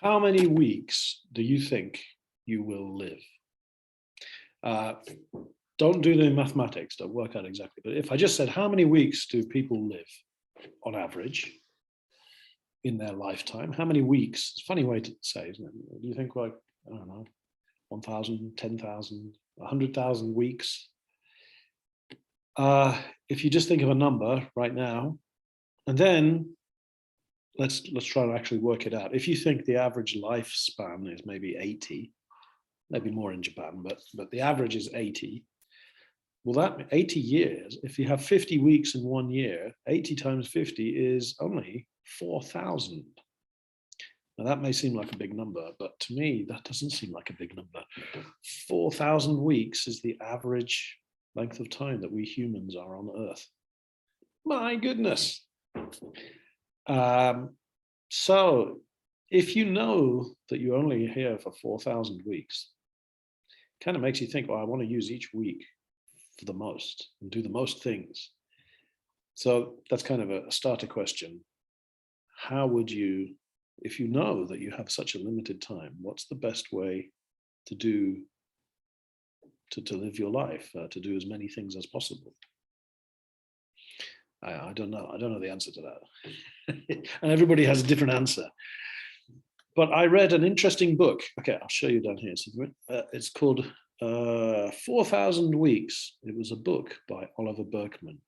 How many weeks do you think you will live? Don't do the mathematics, don't work out exactly. But if I just said, how many weeks do people live on average in their lifetime? How many weeks? It's a funny way to say, isn't it? Do you think like, I don't know, 1,000, 10,000, 100,000 weeks? If you just think of a number right now, and then let's try to actually work it out. If you think the average lifespan is maybe 80, maybe more in Japan, but the average is 80. Well, that 80 years, if you have 50 weeks in 1 year, 80 times 50 is only 4,000. Now that may seem like a big number, but to me, that doesn't seem like a big number. 4,000 weeks is the average length of time that we humans are on Earth. My goodness. So if you know that you're only here for 4,000 weeks, it kind of makes you think, well, I want to use each week for the most and do the most things. So that's kind of a starter question. How would you, if you know that you have such a limited time, what's the best way to do, to live your life, to do as many things as possible? I don't know. I don't know the answer to that. And everybody has a different answer. But I read an interesting book. Okay, I'll show you down here. It's called 4,000 Weeks. It was a book by Oliver Burkeman.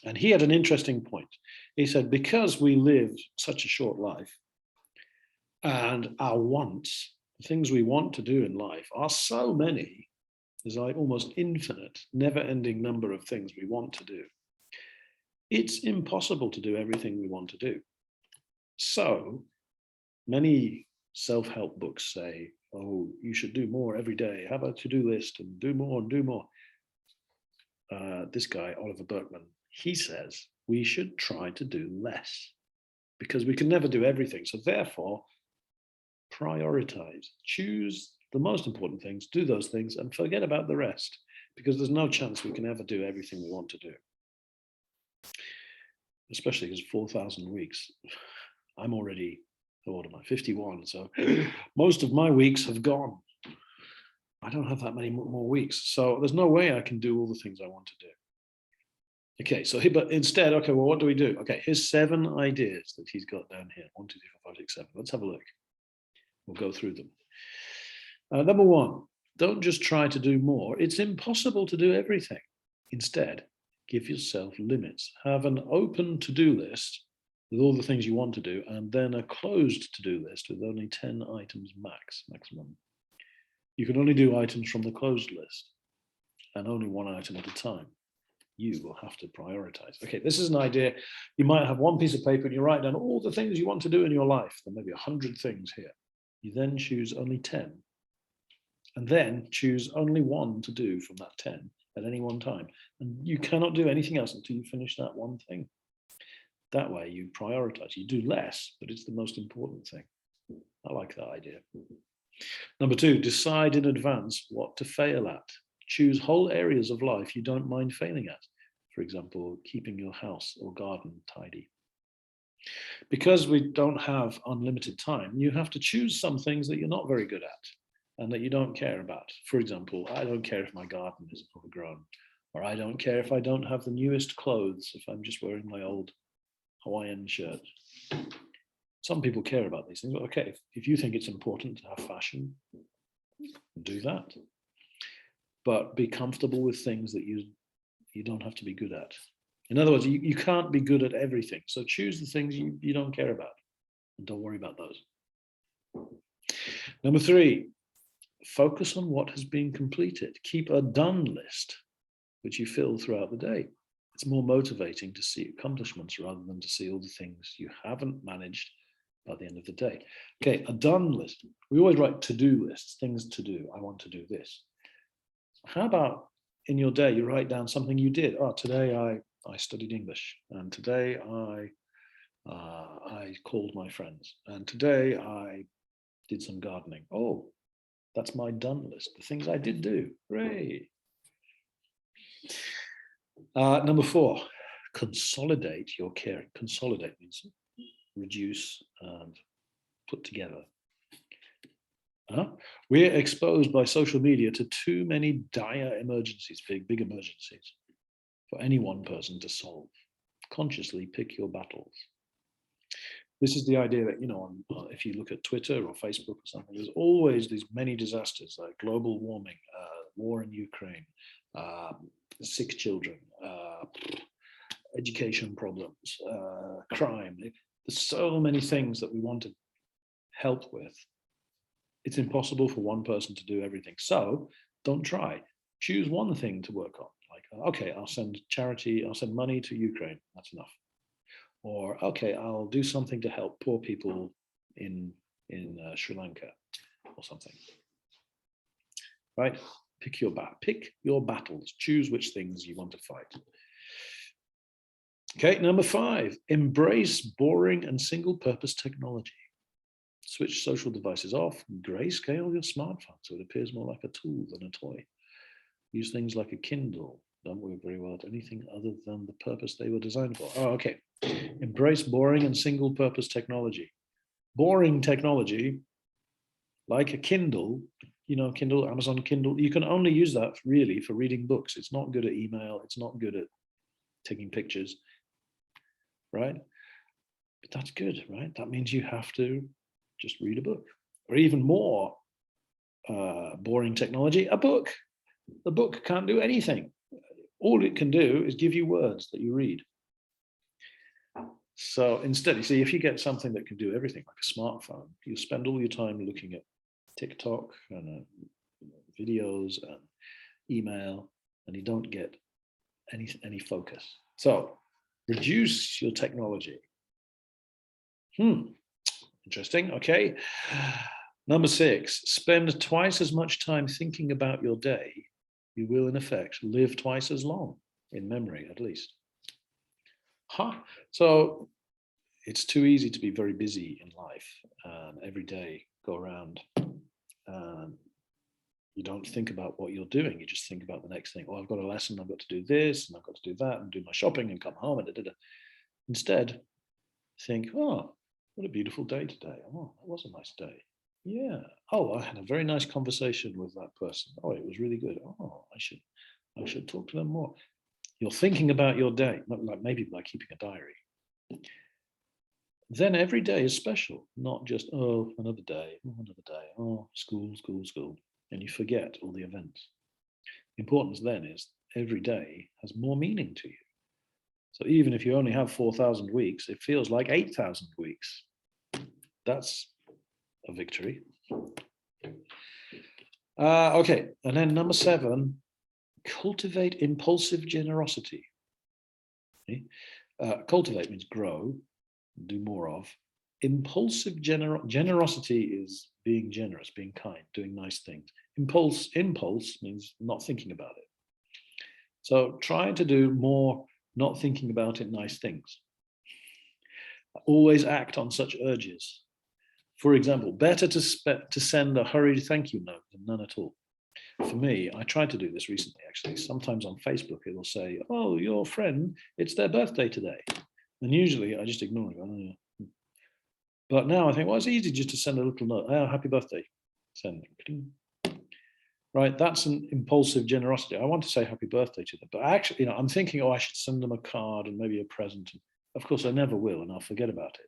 And he had an interesting point. He said, because we live such a short life and our wants, the things we want to do in life are so many, there's like almost infinite, never-ending number of things we want to do. It's impossible to do everything we want to do. So many self-help books say, oh, you should do more every day. Have a to-do list and do more and do more. This guy, Oliver Burkeman, he says we should try to do less because we can never do everything. So therefore, prioritize, choose the most important things, do those things and forget about the rest because there's no chance we can ever do everything we want to do. Especially because 4,000 weeks, I'm already, what am I, 51, so most of my weeks have gone. I don't have that many more weeks, so there's no way I can do all the things I want to do. Okay, so but instead, okay, well, what do we do? Okay, here's 7 ideas that he's got down here. 1, 2, 3, 4, 5, 6, 7. Let's have a look. We'll go through them. Number 1, don't just try to do more. It's impossible to do everything. Instead, give yourself limits. Have an open to-do list with all the things you want to do, and then a closed to-do list with only 10 items maximum. You can only do items from the closed list and only 1 item at a time. You will have to prioritize. Okay, this is an idea. You might have 1 piece of paper and you write down all the things you want to do in your life. There may be 100 things here. You then choose only 10 and then choose only 1 to do from that 10 at any one time. And you cannot do anything else until you finish that 1 thing. That way you prioritize. You do less, but it's the most important thing. I like that idea. Number 2, decide in advance what to fail at. Choose whole areas of life you don't mind failing at. For example, keeping your house or garden tidy. Because we don't have unlimited time, you have to choose some things that you're not very good at and that you don't care about. For example, I don't care if my garden is overgrown, or I don't care if I don't have the newest clothes, if I'm just wearing my old Hawaiian shirt. Some people care about these things. But okay, if you think it's important to have fashion, do that. But be comfortable with things that you don't have to be good at. In other words, you can't be good at everything. So choose the things you don't care about and don't worry about those. Number 3, focus on what has been completed. Keep a done list, which you fill throughout the day. It's more motivating to see accomplishments rather than to see all the things you haven't managed by the end of the day. Okay, a done list. We always write to-do lists, things to do. I want to do this. How about in your day, you write down something you did. Oh, today I studied English, and today I called my friends, and today I did some gardening. Oh, that's my done list, the things I did do. Hooray. Number 4, consolidate your caring. Consolidate means reduce and put together. We're exposed by social media to too many dire emergencies, big emergencies, for any one person to solve. Consciously pick your battles. This is the idea that, if you look at Twitter or Facebook or something, there's always these many disasters like global warming, war in Ukraine, sick children, education problems, crime. There's so many things that we want to help with. It's impossible for one person to do everything. So don't try. Choose one thing to work on. Like, okay, I'll send charity, I'll send money to Ukraine. That's enough. Or, okay, I'll do something to help poor people in Sri Lanka or something. Right? Pick your battles. Choose which things you want to fight. Okay, number 5, embrace boring and single-purpose technology. Switch social devices off, grayscale your smartphone so it appears more like a tool than a toy. Use things like a Kindle. Don't work very well at anything other than the purpose they were designed for. Oh, okay. Embrace boring and single-purpose technology. Boring technology, like a Kindle, Kindle, Amazon Kindle, you can only use that really for reading books. It's not good at email. It's not good at taking pictures, right? But that's good, right? That means you have to just read a book. Or even more boring technology, a book. The book can't do anything. All it can do is give you words that you read. So instead, you see, if you get something that can do everything, like a smartphone, you spend all your time looking at TikTok and videos and email, and you don't get any focus. So reduce your technology. Interesting. Okay. Number 6, spend twice as much time thinking about your day. You will, in effect, live twice as long, in memory at least. So it's too easy to be very busy in life and every day go around and you don't think about what you're doing. You just think about the next thing. Oh, I've got a lesson, I've got to do this, and I've got to do that, and do my shopping and come home. Instead, think, oh, what a beautiful day today. Oh, that was a nice day. Yeah. Oh, I had a very nice conversation with that person. Oh, it was really good. Oh, I should talk to them more. You're thinking about your day, like maybe by keeping a diary. Then every day is special, not just, oh, another day, oh, school, and you forget all the events. The importance then is every day has more meaning to you. So even if you only have 4,000 weeks, it feels like 8,000 weeks. That's a victory. Okay, and then number 7, cultivate impulsive generosity. Okay? Cultivate means grow, do more of. Impulsive generosity is being generous, being kind, doing nice things. Impulse means not thinking about it. So try to do more not thinking about it nice things. Always act on such urges. For example, better to send a hurried thank you note than none at all. For me, I tried to do this recently, actually. Sometimes on Facebook, it will say, oh, your friend, it's their birthday today. And usually I just ignore it. Oh, yeah. But now I think, well, it's easy just to send a little note. Oh, happy birthday. Send. Right, that's an impulsive generosity. I want to say happy birthday to them. But actually, I'm thinking, oh, I should send them a card and maybe a present. Of course, I never will, and I'll forget about it.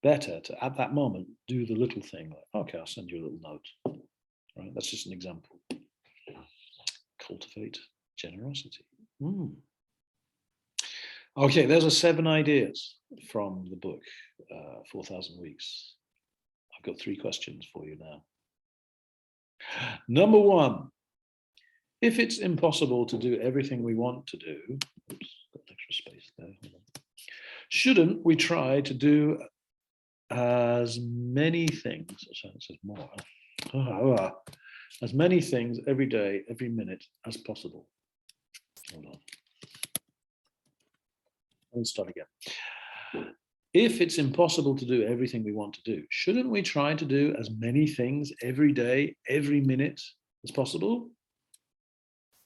Better to, at that moment, do the little thing. Like, okay, I'll send you a little note. Right, that's just an example. Cultivate generosity. Okay, there's 7 ideas from the book, 4,000 Weeks. I've got 3 questions for you now. Number 1, if it's impossible to do everything we want to do, oops, got extra space there. Shouldn't we try to do as many things, so it says more, as many things every day, every minute as possible? Hold on. Let's start again. If it's impossible to do everything we want to do, shouldn't we try to do as many things every day, every minute as possible?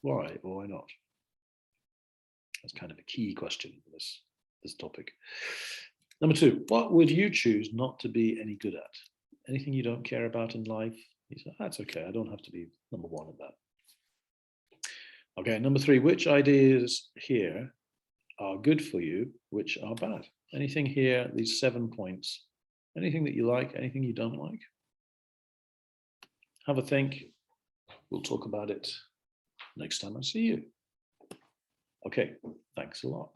Why or why not? That's kind of a key question for this topic. Number 2, what would you choose not to be any good at? Anything you don't care about in life, you say, that's okay. I don't have to be number one at that. Okay, number 3, which ideas here are good for you, which are bad? Anything here, these 7 points, anything that you like, anything you don't like? Have a think. We'll talk about it next time I see you. Okay, thanks a lot.